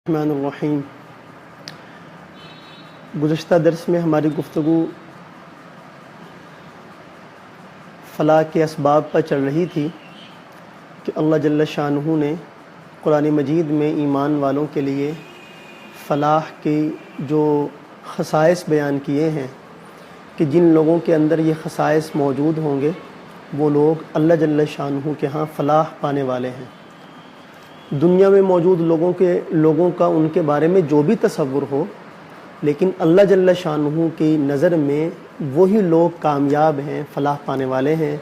الرحمن الرحیم۔ گزشتہ درس میں ہماری گفتگو فلاح کے اسباب پر چل رہی تھی کہ اللہ جل شانہ نے قرآن مجید میں ایمان والوں کے لیے فلاح کے جو خصائص بیان کیے ہیں کہ جن لوگوں کے اندر یہ خصائص موجود ہوں گے وہ لوگ اللہ جل شانہ کے ہاں فلاح پانے والے ہیں۔ دنیا میں موجود لوگوں کا ان کے بارے میں جو بھی تصور ہو، لیکن اللہ جل شانہ کی نظر میں وہی لوگ کامیاب ہیں، فلاح پانے والے ہیں۔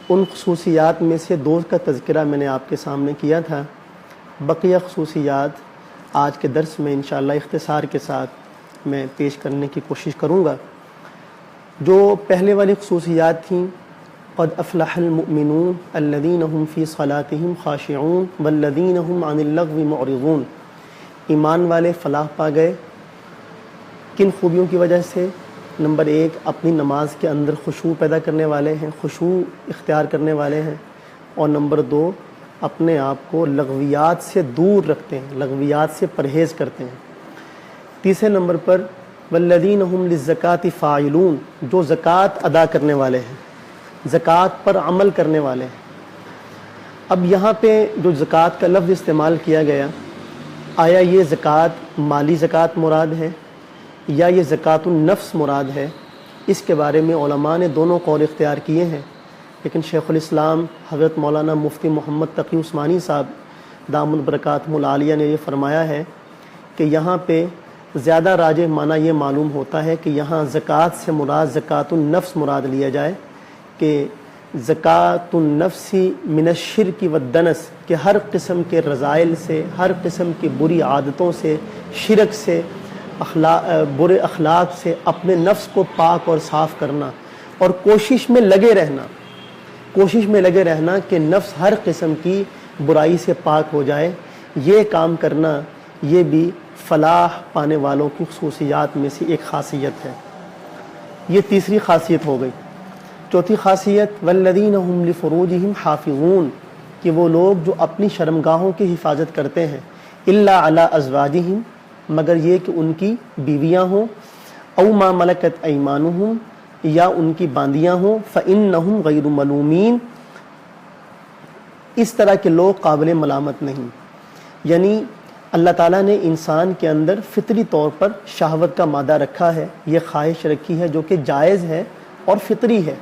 ان خصوصیات میں سے دو کا تذکرہ میں نے آپ کے سامنے کیا تھا، بقیہ خصوصیات آج کے درس میں انشاءاللہ اختصار کے ساتھ میں پیش کرنے کی کوشش کروں گا۔ جو پہلے والی خصوصیات تھیں، قد افلح المؤمنون الذین هم فی صلاتهم خاشعون والذین هم عن اللغو معرضون۔ ایمان والے فلاح پا گئے کن خوبیوں کی وجہ سے؟ نمبر ایک، اپنی نماز کے اندر خشوع پیدا کرنے والے ہیں، خشوع اختیار کرنے والے ہیں، اور نمبر دو، اپنے آپ کو لغویات سے دور رکھتے ہیں، لغویات سے پرہیز کرتے ہیں۔ تیسرے نمبر پر والذین هم للزکاة فاعلون، جو زکوٰۃ ادا کرنے والے ہیں، زکوٰۃ پر عمل کرنے والے ہیں۔ اب یہاں پہ جو زکوٰۃ کا لفظ استعمال کیا گیا، آیا یہ زکوٰۃ مالی زکوٰۃ مراد ہے یا یہ زکوٰۃ النفس مراد ہے؟ اس کے بارے میں علماء نے دونوں قول اختیار کیے ہیں، لیکن شیخ الاسلام حضرت مولانا مفتی محمد تقی عثمانی صاحب دامت برکاتہم العالیہ نے یہ فرمایا ہے کہ یہاں پہ زیادہ راجح معنی یہ معلوم ہوتا ہے کہ یہاں زکوٰۃ سے مراد زکوٰۃ النفس مراد لیا جائے، کہ زکوٰۃ النفس من الشرک والدنس، کہ ہر قسم کے رذائل سے، ہر قسم کی بری عادتوں سے، شرک سے، برے اخلاق سے اپنے نفس کو پاک اور صاف کرنا، اور کوشش میں لگے رہنا کہ نفس ہر قسم کی برائی سے پاک ہو جائے، یہ کام کرنا، یہ بھی فلاح پانے والوں کی خصوصیات میں سے ایک خاصیت ہے۔ یہ تیسری خاصیت ہو گئی۔ چوتھی خاصیت والذین هم لفروجہم حافظون، کہ وہ لوگ جو اپنی شرمگاہوں کی حفاظت کرتے ہیں، الا علی ازواجہم، مگر یہ کہ ان کی بیویاں ہوں، او ما ملکت ایمانہم، یا ان کی باندیاں ہوں، فإنہم غیر ملومین، اس طرح کے لوگ قابل ملامت نہیں۔ یعنی اللہ تعالیٰ نے انسان کے اندر فطری طور پر شہوت کا مادہ رکھا ہے، یہ خواہش رکھی ہے جو کہ جائز ہے اور فطری ہے،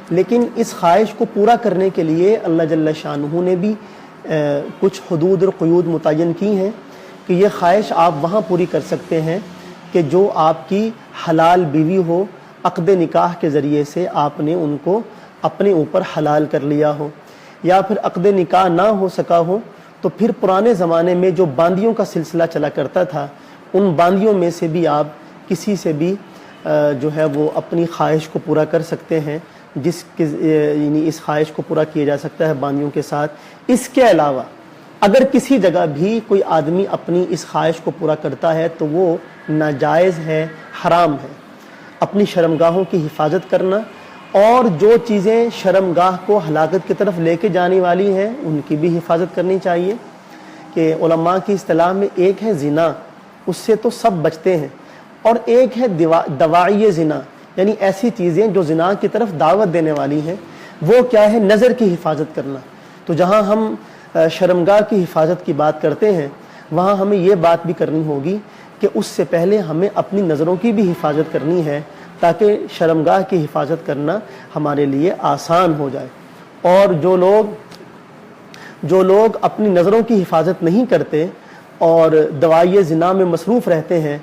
لیکن اس خواہش کو پورا کرنے کے لیے اللہ جل شانہ نے بھی کچھ حدود اور قیود متعین کی ہیں کہ یہ خواہش آپ وہاں پوری کر سکتے ہیں کہ جو آپ کی حلال بیوی ہو، عقد نکاح کے ذریعے سے آپ نے ان کو اپنے اوپر حلال کر لیا ہو، یا پھر عقد نکاح نہ ہو سکا ہو تو پھر پرانے زمانے میں جو باندیوں کا سلسلہ چلا کرتا تھا، ان باندیوں میں سے بھی آپ کسی سے بھی جو ہے وہ اپنی خواہش کو پورا کر سکتے ہیں، یعنی اس خواہش کو پورا کیا جا سکتا ہے باندیوں کے ساتھ۔ اس کے علاوہ اگر کسی جگہ بھی کوئی آدمی اپنی اس خواہش کو پورا کرتا ہے تو وہ ناجائز ہے، حرام ہے۔ اپنی شرمگاہوں کی حفاظت کرنا، اور جو چیزیں شرمگاہ کو ہلاکت کی طرف لے کے جانے والی ہیں ان کی بھی حفاظت کرنی چاہیے۔ کہ علماء کی اصطلاح میں ایک ہے زنا، اس سے تو سب بچتے ہیں، اور ایک ہے دواعی زنا، یعنی ایسی چیزیں جو زنا کی طرف دعوت دینے والی ہیں۔ وہ کیا ہے؟ نظر کی حفاظت کرنا۔ تو جہاں ہم شرمگاہ کی حفاظت کی بات کرتے ہیں، وہاں ہمیں یہ بات بھی کرنی ہوگی کہ اس سے پہلے ہمیں اپنی نظروں کی بھی حفاظت کرنی ہے، تاکہ شرمگاہ کی حفاظت کرنا ہمارے لیے آسان ہو جائے۔ اور جو لوگ اپنی نظروں کی حفاظت نہیں کرتے اور دواعی زنا میں مصروف رہتے ہیں،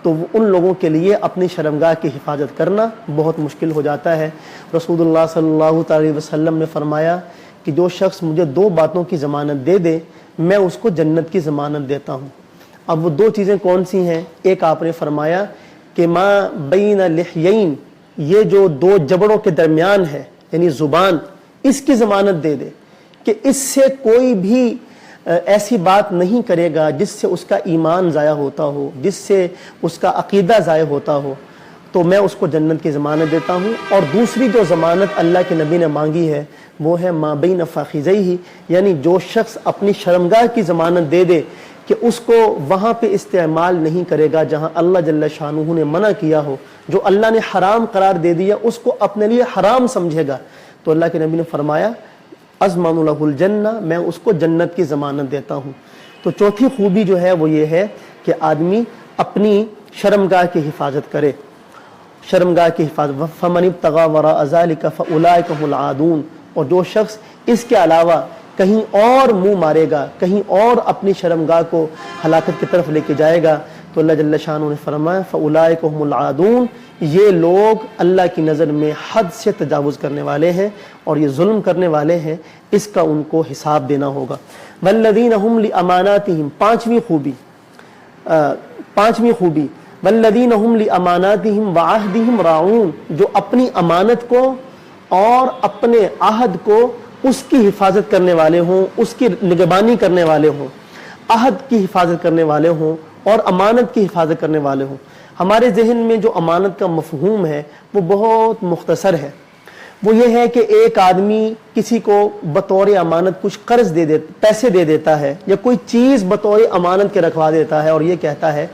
تو ان لوگوں کے لیے اپنی شرمگاہ کی حفاظت کرنا بہت مشکل ہو جاتا ہے۔ رسول اللہ صلی اللہ تعالی وسلم نے فرمایا کہ جو شخص مجھے دو باتوں کی ضمانت دے دے، میں اس کو جنت کی ضمانت دیتا ہوں۔ اب وہ دو چیزیں کون سی ہیں؟ ایک آپ نے فرمایا کہ ما بین لحیین، یہ جو دو جبڑوں کے درمیان ہے، یعنی زبان، اس کی ضمانت دے دے کہ اس سے کوئی بھی ایسی بات نہیں کرے گا جس سے اس کا ایمان ضائع ہوتا ہو، جس سے اس کا عقیدہ ضائع ہوتا ہو، تو میں اس کو جنت کی ضمانت دیتا ہوں۔ اور دوسری جو ضمانت اللہ کے نبی نے مانگی ہے وہ ہے ما بین فخذیہ، یعنی جو شخص اپنی شرمگاہ کی ضمانت دے دے کہ اس کو وہاں پہ استعمال نہیں کرے گا جہاں اللہ جل شانہ نے منع کیا ہو، جو اللہ نے حرام قرار دے دیا اس کو اپنے لیے حرام سمجھے گا، تو اللہ کے نبی نے فرمایا اضمن لہ الجنہ، میں اس کو جنت کی ضمانت دیتا ہوں۔ تو چوتھی خوبی جو ہے وہ یہ ہے کہ آدمی اپنی شرمگاہ کی حفاظت کرے، شرمگاہ کی حفاظت۔ فمن ابتغى وراء ذلك فاولئک هم العادون، اور جو شخص اس کے علاوہ کہیں اور منہ مارے گا، کہیں اور اپنی شرمگاہ کو ہلاکت کی طرف لے کے جائے گا، تو اللہ جل شانہ نے فرمایا فاولئک هم العادون، یہ لوگ اللہ کی نظر میں حد سے تجاوز کرنے والے ہیں اور یہ ظلم کرنے والے ہیں، اس کا ان کو حساب دینا ہوگا۔ والذین هم لاماناتهم، پانچویں خوبی والذین هم لاماناتهم وعہدهم راعون، جو اپنی امانت کو اور اپنے عہد کو اس کی حفاظت کرنے والے ہوں، اس کی نگہبانی کرنے والے ہوں، عہد کی حفاظت کرنے والے ہوں اور امانت کی حفاظت کرنے والے ہوں۔ ہمارے ذہن میں جو امانت کا مفہوم ہے وہ بہت مختصر ہے، وہ یہ ہے کہ ایک آدمی کسی کو بطور امانت کچھ قرض پیسے دے دیتا ہے، یا کوئی چیز بطور امانت کے رکھوا دیتا ہے اور یہ کہتا ہے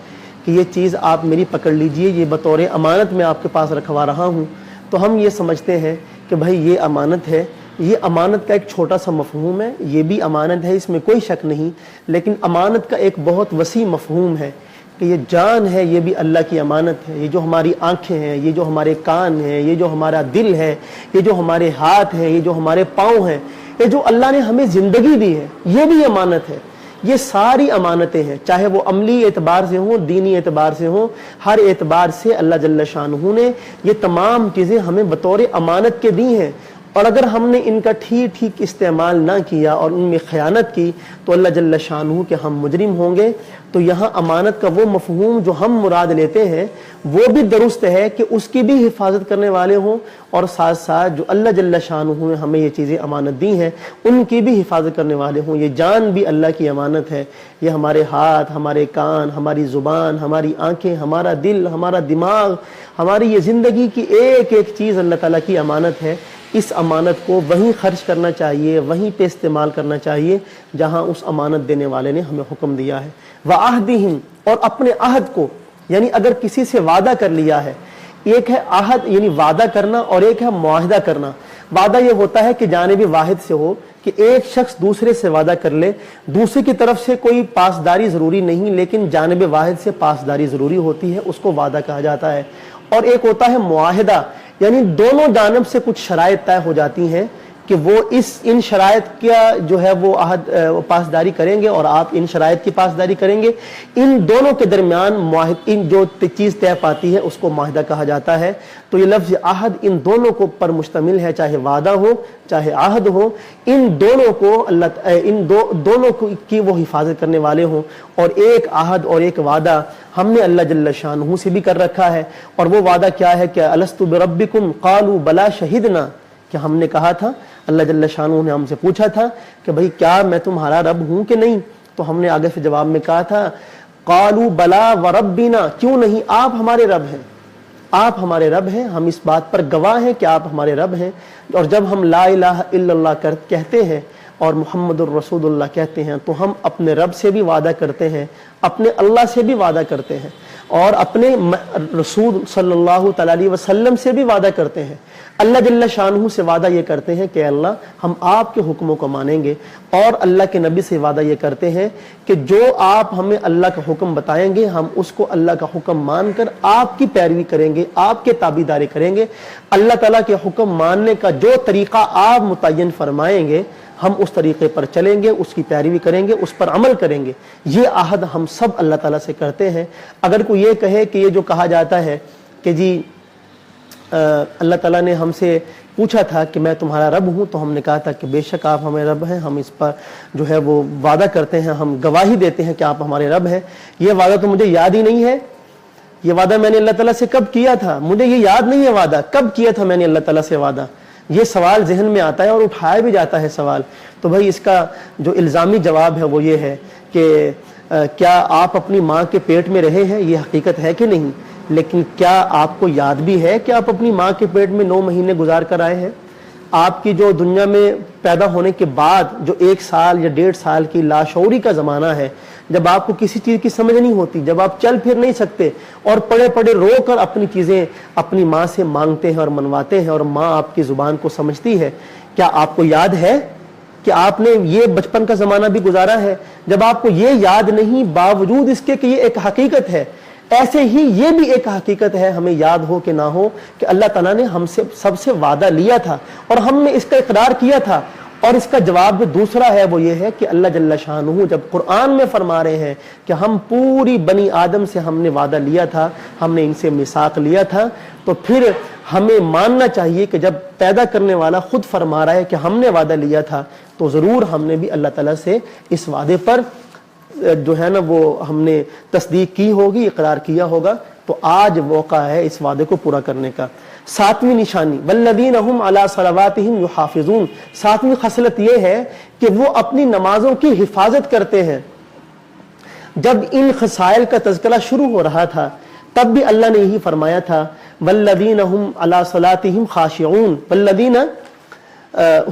کہ یہ چیز آپ میری پکڑ لیجئے، یہ بطور امانت میں آپ کے پاس رکھوا رہا ہوں۔ تو ہم یہ سمجھتے ہیں کہ بھائی یہ امانت ہے، یہ امانت کا ایک چھوٹا سا مفہوم ہے، یہ بھی امانت ہے، اس میں کوئی شک نہیں، لیکن امانت کا ایک بہت وسیع مفہوم ہے کہ یہ جان ہے، یہ بھی اللہ کی امانت ہے، یہ جو ہماری آنکھیں ہیں، یہ جو ہمارے کان ہیں، یہ جو ہمارا دل ہے، یہ جو ہمارے ہاتھ ہیں، یہ جو ہمارے پاؤں ہیں، یہ جو اللہ نے ہمیں زندگی دی ہے، یہ بھی امانت ہے۔ یہ ساری امانتیں ہیں، چاہے وہ عملی اعتبار سے ہوں، دینی اعتبار سے ہوں، ہر اعتبار سے اللہ جل شانہ نے یہ تمام چیزیں ہمیں بطور امانت کے دی ہیں، اور اگر ہم نے ان کا ٹھیک استعمال نہ کیا اور ان میں خیانت کی تو اللہ جل شانہ کہ ہم مجرم ہوں گے۔ تو یہاں امانت کا وہ مفہوم جو ہم مراد لیتے ہیں وہ بھی درست ہے کہ اس کی بھی حفاظت کرنے والے ہوں، اور ساتھ ساتھ جو اللہ جل شانہ نے ہمیں یہ چیزیں امانت دی ہیں ان کی بھی حفاظت کرنے والے ہوں۔ یہ جان بھی اللہ کی امانت ہے، یہ ہمارے ہاتھ، ہمارے کان، ہماری زبان، ہماری آنکھیں، ہمارا دل، ہمارا دماغ، ہماری یہ زندگی کی ایک ایک چیز اللہ تعالیٰ کی امانت ہے۔ اس امانت کو وہیں خرچ کرنا چاہیے، وہیں پہ استعمال کرنا چاہیے جہاں اس امانت دینے والے نے ہمیں حکم دیا ہے۔ وعہدہم، اور اپنے عہد کو، یعنی اگر کسی سے وعدہ کر لیا ہے، ایک ہے عہد یعنی وعدہ کرنا اور ایک ہے معاہدہ کرنا۔ وعدہ یہ ہوتا ہے کہ جانب واحد سے ہو، کہ ایک شخص دوسرے سے وعدہ کر لے، دوسرے کی طرف سے کوئی پاسداری ضروری نہیں لیکن جانب واحد سے پاسداری ضروری ہوتی ہے، اس کو وعدہ کہا جاتا ہے۔ اور ایک ہوتا ہے معاہدہ، یعنی دونوں جانب سے کچھ شرائط طے ہو جاتی ہیں کہ وہ ان شرائط کا جو ہے وہ عہد پاسداری کریں گے اور آپ ان شرائط کی پاسداری کریں گے، ان دونوں کے درمیان ان جو چیز طے پاتی ہے اس کو معاہدہ کہا جاتا ہے۔ تو یہ لفظ عہد ان دونوں کو پر مشتمل ہے، چاہے وعدہ ہو چاہے عہد ہو، ان دونوں کو دونوں کی وہ حفاظت کرنے والے ہوں۔ اور ایک عہد اور ایک وعدہ ہم نے اللہ جل شانہ سے بھی کر رکھا ہے، اور وہ وعدہ کیا ہے کہ الست بربکم قالوا بلا شہدنا، کہ ہم نے کہا تھا، اللہ جل شانہ نے ہم سے پوچھا تھا کہ بھئی کیا میں تمہارا رب ہوں کہ نہیں، تو ہم نے آگے سے جواب میں کہا تھا قالوا بلا وربنا، کیوں نہیں، آپ ہمارے رب ہیں، آپ ہمارے رب ہیں، ہم اس بات پر گواہ ہیں کہ آپ ہمارے رب ہیں۔ اور جب ہم لا الہ الا اللہ کہتے ہیں اور محمد الرسول اللہ کہتے ہیں تو ہم اپنے رب سے بھی وعدہ کرتے ہیں، اپنے اللہ سے بھی وعدہ کرتے ہیں، اور اپنے رسول صلی اللہ تعالی علیہ وسلم سے بھی وعدہ کرتے ہیں۔ اللہ جل شانہ سے وعدہ یہ کرتے ہیں کہ اللہ ہم آپ کے حکموں کو مانیں گے، اور اللہ کے نبی سے وعدہ یہ کرتے ہیں کہ جو آپ ہمیں اللہ کا حکم بتائیں گے ہم اس کو اللہ کا حکم مان کر آپ کی پیروی کریں گے، آپ کے تابعداری کریں گے۔ اللہ تعالیٰ کے حکم ماننے کا جو طریقہ آپ متعین فرمائیں گے ہم اس طریقے پر چلیں گے، اس کی پیروی کریں گے، اس پر عمل کریں گے۔ یہ عہد ہم سب اللہ تعالیٰ سے کرتے ہیں۔ اگر کوئی یہ کہے کہ یہ جو کہا جاتا ہے کہ جی اللہ تعالیٰ نے ہم سے پوچھا تھا کہ میں تمہارا رب ہوں، تو ہم نے کہا تھا کہ بے شک آپ ہمیں رب ہیں، ہم اس پر جو ہے وہ وعدہ کرتے ہیں، ہم گواہی دیتے ہیں کہ آپ ہمارے رب ہیں۔ یہ وعدہ تو مجھے یاد ہی نہیں ہے، یہ وعدہ میں نے اللہ تعالیٰ سے کب کیا تھا، مجھے یہ یاد نہیں ہے وعدہ کب کیا تھا میں نے اللہ تعالیٰ سے وعدہ۔ یہ سوال ذہن میں آتا ہے اور اٹھایا بھی جاتا ہے سوال۔ تو بھائی اس کا جو الزامی جواب ہے وہ یہ ہے کہ کیا آپ اپنی ماں کے پیٹ میں رہے ہیں، یہ حقیقت ہے کہ نہیں، لیکن کیا آپ کو یاد بھی ہے کہ آپ اپنی ماں کے پیٹ میں 9 مہینے گزار کر آئے ہیں؟ آپ کی جو دنیا میں پیدا ہونے کے بعد جو 1 سال یا 1.5 سال کی لاشعوری کا زمانہ ہے، جب آپ کو کسی چیز کی سمجھ نہیں ہوتی، جب آپ چل پھر نہیں سکتے اور پڑے پڑے رو کر اپنی چیزیں اپنی ماں سے مانگتے ہیں اور منواتے ہیں، اور ماں آپ کی زبان کو سمجھتی ہے، کیا آپ کو یاد ہے کہ آپ نے یہ بچپن کا زمانہ بھی گزارا ہے؟ جب آپ کو یہ یاد نہیں، باوجود اس کے کہ یہ ایک حقیقت ہے، ایسے ہی یہ بھی ایک حقیقت ہے، ہمیں یاد ہو کہ نہ ہو، کہ اللہ تعالیٰ نے ہم سے سب سے وعدہ لیا تھا اور ہم نے اس کا اقرار کیا تھا، اور اس کا جواب جو دوسرا ہے وہ یہ ہے کہ اللہ جل شانہ جب قرآن میں فرما رہے ہیں کہ ہم پوری بنی آدم سے ہم نے وعدہ لیا تھا، ہم نے ان سے میثاق لیا تھا، تو پھر ہمیں ماننا چاہیے کہ جب پیدا کرنے والا خود فرما رہا ہے کہ ہم نے وعدہ لیا تھا، تو ضرور ہم نے بھی اللہ تعالیٰ سے اس وعدے پر جو ہے نا وہ ہم نے تصدیق کی ہوگی، اقرار کیا ہوگا۔ تو آج موقع ہے اس وعدے کو پورا کرنے کا۔ ساتویں نشانی والذین هم علی صلواتہم یحافظون، ساتویں خصلت یہ ہے کہ وہ اپنی نمازوں کی حفاظت کرتے ہیں۔ جب ان خصائل کا تذکرہ شروع ہو رہا تھا تب بھی اللہ نے یہی فرمایا تھا والذین هم علی صلاتہم خاشعون، والذین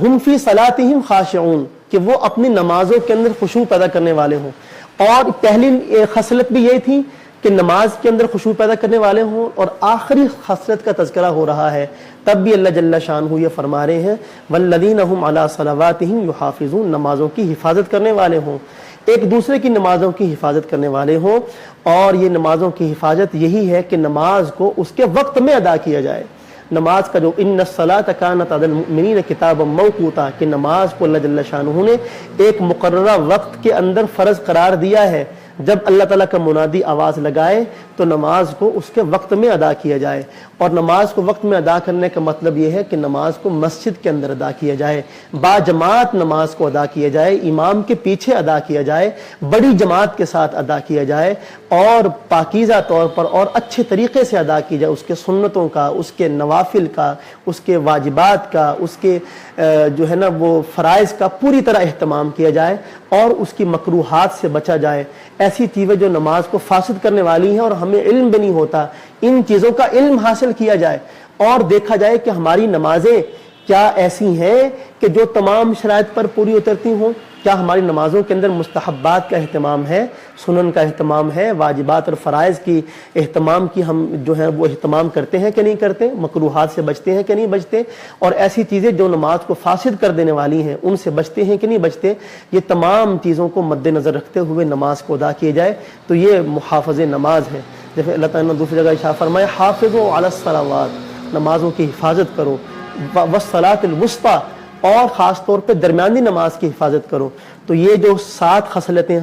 ہم فی صلاتہم خاشعون، کہ وہ اپنی نمازوں کے اندر خشوع پیدا کرنے والے ہوں۔ اور پہلی خصلت بھی یہ تھی کہ نماز کے اندر خشوع پیدا کرنے والے ہوں، اور آخری خصلت کا تذکرہ ہو رہا ہے تب بھی اللہ جل شانہ یہ فرما رہے ہیں والذین هم علی صلواتہم یحافظون، نمازوں کی حفاظت کرنے والے ہوں، ایک دوسرے کی نمازوں کی حفاظت کرنے والے ہوں۔ اور یہ نمازوں کی حفاظت یہی ہے کہ نماز کو اس کے وقت میں ادا کیا جائے۔ نماز کا جو ان الصلاۃ کانت علی المؤمنین کتابا موقوتا، کہ نماز کو اللہ جل شانہ نے ایک مقررہ وقت کے اندر فرض قرار دیا ہے۔ جب اللہ تعالیٰ کا منادی آواز لگائے تو نماز کو اس کے وقت میں ادا کیا جائے، اور نماز کو وقت میں ادا کرنے کا مطلب یہ ہے کہ نماز کو مسجد کے اندر ادا کیا جائے، با جماعت نماز کو ادا کیا جائے، امام کے پیچھے ادا کیا جائے، بڑی جماعت کے ساتھ ادا کیا جائے، اور پاکیزہ طور پر اور اچھے طریقے سے ادا کی جائے، اس کے سنتوں کا، اس کے نوافل کا، اس کے واجبات کا، اس کے جو ہے نا وہ فرائض کا پوری طرح اہتمام کیا جائے، اور اس کی مکروہات سے بچا جائے۔ ایسی چیزیں جو نماز کو فاسد کرنے والی ہیں اور ہمیں علم بھی نہیں ہوتا، ان چیزوں کا علم حاصل کیا جائے، اور دیکھا جائے کہ ہماری نمازیں کیا ایسی ہیں کہ جو تمام شرائط پر پوری اترتی ہوں، کیا ہماری نمازوں کے اندر مستحبات کا اہتمام ہے، سنن کا اہتمام ہے، واجبات اور فرائض کی اہتمام کی ہم جو ہے وہ اہتمام کرتے ہیں کہ نہیں کرتے، مکروہات سے بچتے ہیں کہ نہیں بچتے، اور ایسی چیزیں جو نماز کو فاسد کر دینے والی ہیں ان سے بچتے ہیں کہ نہیں بچتے۔ یہ تمام چیزوں کو مد نظر رکھتے ہوئے نماز کو ادا کیے جائے تو یہ محافظ نماز ہے۔ جیسے اللہ تعالیٰ نے دوسری جگہ ارشاد فرمایا حافظوا علی الصلوات، نمازوں کی حفاظت کرو، والصلاۃ الوسطی، اور خاص طور پہ درمیانی نماز کی حفاظت کرو۔ تو یہ جو 7 خصلتیں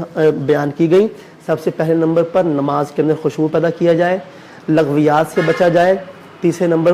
بیان کی گئیں، سب سے پہلے نمبر پر نماز کے اندر خشوع پیدا کیا جائے، لغویات سے بچا جائے، تیسرے نمبر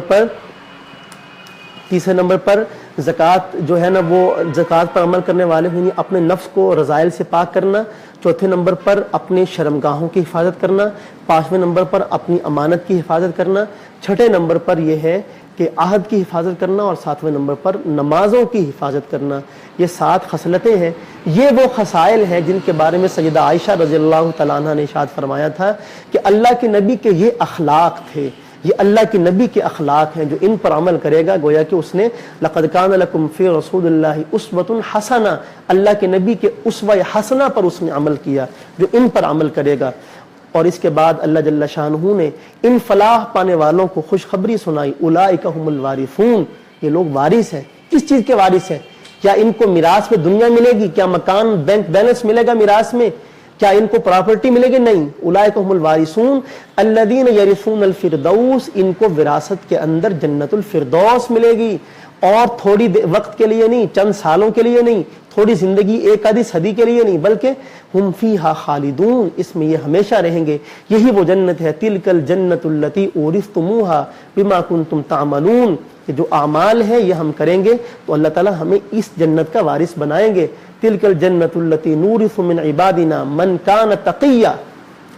پر زکوٰۃ جو ہے نا وہ زکوٰۃ پر عمل کرنے والے ہوں، اپنے نفس کو رذائل سے پاک کرنا، چوتھے نمبر پر اپنے شرمگاہوں کی حفاظت کرنا، پانچویں نمبر پر اپنی امانت کی حفاظت کرنا، چھٹے نمبر پر یہ ہے کہ عہد کی حفاظت کرنا، اور ساتویں نمبر پر نمازوں کی حفاظت کرنا۔ یہ 7 خصلتیں ہیں، یہ وہ خصائل ہیں جن کے بارے میں سیدہ عائشہ رضی اللہ تعالیٰ عنہ نے ارشاد فرمایا تھا کہ اللہ کے نبی کے یہ اخلاق تھے، یہ اللہ کے نبی کے اخلاق ہیں، جو ان پر عمل کرے گا گویا کہ اس نے لقد کان لکم فی رسول اللہ اسوۃ حسنہ، اللہ کے نبی کے اسوہ حسنہ پر اس نے عمل کیا، جو ان پر عمل کرے گا۔ اور اس کے بعد اللہ جل شانہ نے ان فلاح پانے والوں کو خوشخبری سنائی، اولئک هم الوارثون، یہ لوگ وارث ہیں۔ کس چیز کے وارث ہیں؟ کیا ان کو میراث میں دنیا ملے گی؟ کیا مکان بینک بیلنس ملے گا میراث میں؟ کیا ان کو پراپرٹی ملے گی؟ نہیں۔ اولئک هم الوارثون الذین یرثون الفردوس، ان کو وراثت کے اندر جنت الفردوس ملے گی، اور تھوڑی وقت کے لیے نہیں، چند سالوں کے لیے نہیں، تھوڑی زندگی ایک آدھی صدی کے لیے نہیں، بلکہ ہم فیہا خالدون، اس میں یہ ہمیشہ رہیں گے۔ یہی وہ جنت ہے، تلک الجنت التی اورثتموہا بما کنتم تعملون، کہ جو اعمال ہیں یہ ہم کریں گے تو اللہ تعالیٰ ہمیں اس جنت کا وارث بنائیں گے۔ تلک الجنت التی نورث من عبادنا من کان تقیا،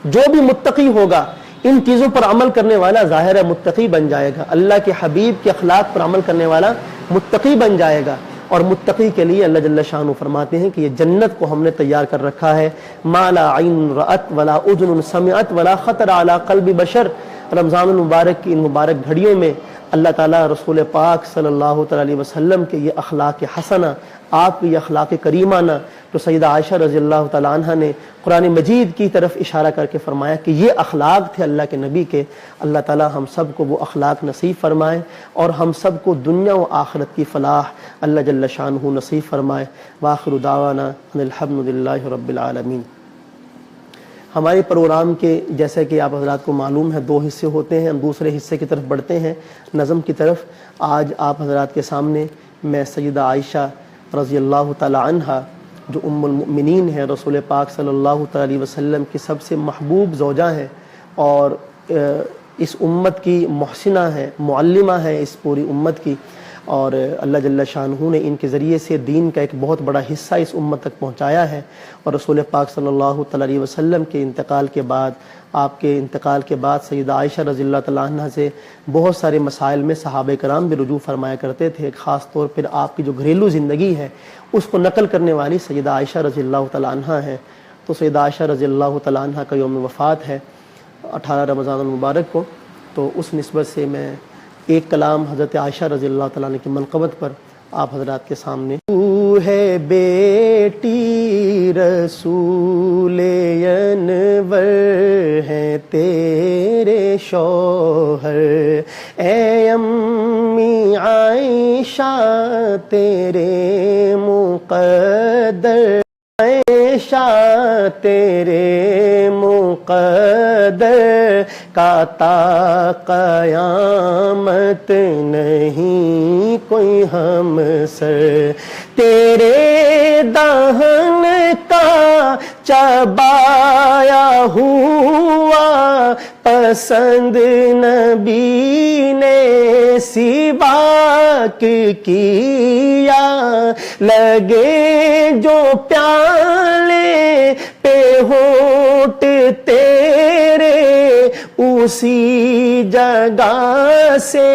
جو بھی متقی ہوگا، ان چیزوں پر عمل کرنے والا ظاہر ہے متقی بن جائے گا، اللہ کے حبیب کے اخلاق پر عمل کرنے والا متقی بن جائے گا۔ اور متقی کے لیے اللہ جل شانہ فرماتے ہیں کہ یہ جنت کو ہم نے تیار کر رکھا ہے، ما لا عین رأت ولا اذن سمعت ولا خطر علی قلب بشر۔ رمضان المبارک کی ان مبارک گھڑیوں میں اللہ تعالیٰ رسول پاک صلی اللہ تعالیٰ علیہ وسلم کے یہ اخلاق حسنہ آپ کی اخلاق کریمانہ تو سیدہ عائشہ رضی اللہ تعالیٰ عنہ نے قرآن مجید کی طرف اشارہ کر کے فرمایا کہ یہ اخلاق تھے اللہ کے نبی کے۔ اللہ تعالیٰ ہم سب کو وہ اخلاق نصیب فرمائے اور ہم سب کو دنیا و آخرت کی فلاح اللہ جل شانہ نصیب فرمائے۔ وآخر دعوانا ان الحمد للہ رب العالمین۔ ہمارے پروگرام کے جیسے کہ آپ حضرات کو معلوم ہے 2 حصے ہوتے ہیں، ہم دوسرے حصے کی طرف بڑھتے ہیں، نظم کی طرف۔ آج آپ حضرات کے سامنے میں سیدہ عائشہ رضی اللہ تعالی عنہا جو ام المؤمنین ہیں، رسول پاک صلی اللہ تعالی علیہ وسلم کی سب سے محبوب زوجہ ہیں اور اس امت کی محسنہ ہیں، معلمہ ہیں اس پوری امت کی، اور اللہ جل شانہ نے ان کے ذریعے سے دین کا ایک بہت بڑا حصہ اس امت تک پہنچایا ہے۔ اور رسول پاک صلی اللہ تعالی علیہ وسلم کے انتقال کے بعد، آپ کے انتقال کے بعد سیدہ عائشہ رضی اللہ تعالیٰ عنہ سے بہت سارے مسائل میں صحابہ کرام بھی رجوع فرمایا کرتے تھے۔ خاص طور پر آپ کی جو گھریلو زندگی ہے اس کو نقل کرنے والی سیدہ عائشہ رضی اللہ تعالیٰ عنہ ہے۔ تو سیدہ عائشہ رضی اللہ تعالیٰ عنہ کا یوم وفات ہے 18 رمضان المبارک کو، تو اس نسبت سے میں ایک کلام حضرت عائشہ رضی اللہ تعالیٰ عنہ کی منقبت پر آپ حضرات کے سامنے۔ تو ہے بیٹی رسول انور ہیں تیرے شوہر، اے امی عائشہ تیرے مقدر، عائشہ تیرے مقدر کا تا قیامت نہیں کوئی ہم سر، تیرے دہن کا چبایا ہوا پسند نبی نے سواک کیا، لگے جو پیالے پہ ہونٹ تیرے اسی جگہ سے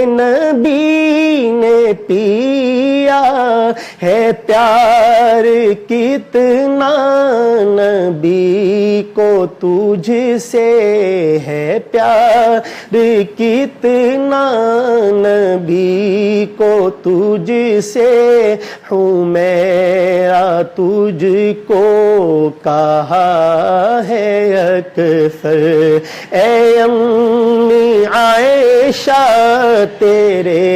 نبی نے پیا، ہے پیار کتنا نبی کو تجھ سے، ہے پیار کتنا نبی کو تجھ سے، حمیرہ تجھ کو کہا ہے اکثر، اے امی عائشہ تیرے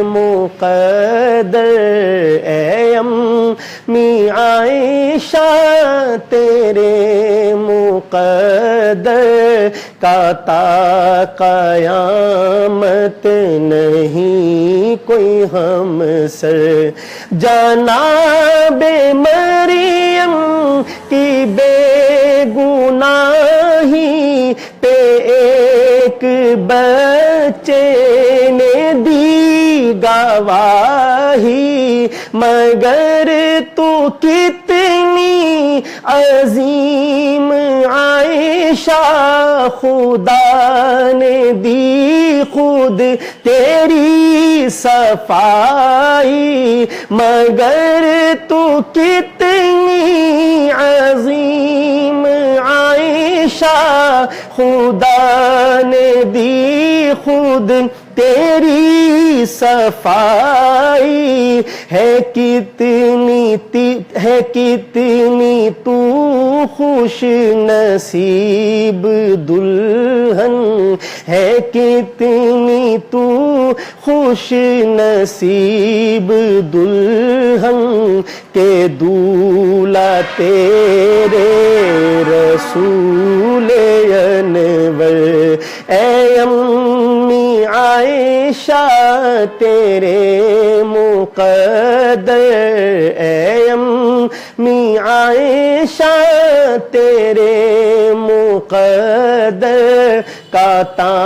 مقدر، اے امی عائشہ تیرے مقدر کا تا قیامت نہیں کوئی ہم سر، جناب مریم کی بے گناہی پہ ایک بچے نے دی گواہی، مگر تو کتنی عظیم عائشہ خدا نے دی خود تیری صفائی، مگر تو کتنی عظیم عائشہ خدا نے دی خود تیری صفائی، ہے کتنی تو خوش نصیب دلہن، ہے کتنی تو خوش نصیب دلہن کہ دولہا تیرے رسول انور، اے امی عائشہ تیرے مقدر، اے امی عائشہ تیرے مقدر کا تا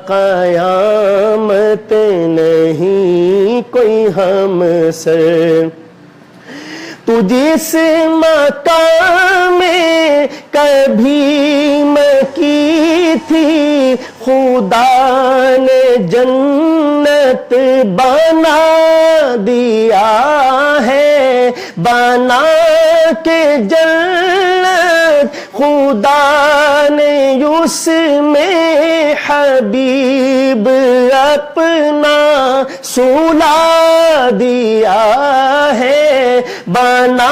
قیامت نہیں کوئی ہم سر، تو جس مقام میں کبھی مکی تھی خدا نے جنت بنا دیا ہے، بنا کے جنت خدا نے اس میں حبیب اپنا سلا دیا ہے بنا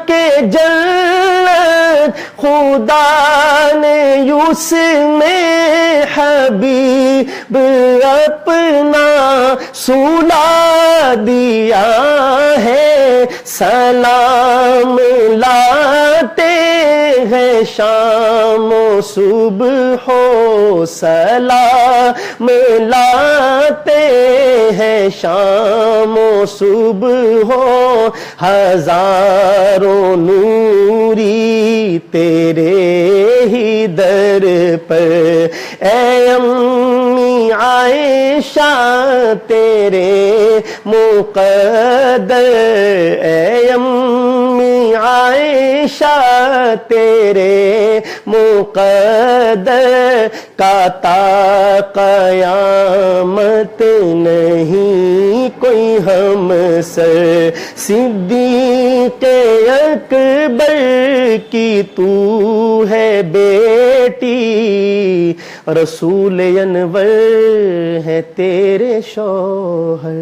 کے جنت خدا نے اس میں حبیب اپنا سلا دیا ہے سلام لاتے ہیں شام و صبح ہو سلام لاتے ہیں شام و صبح ہو ہزاروں نوری تیرے ہی در پر اے امی عائشہ تیرے مقدر اے امی عائشہ تیرے مقدر کا تا قیامت نہیں کوئی ہم سر صدیق اکبر کی تو ہے بیٹی رسول انور ہے تیرے شوہر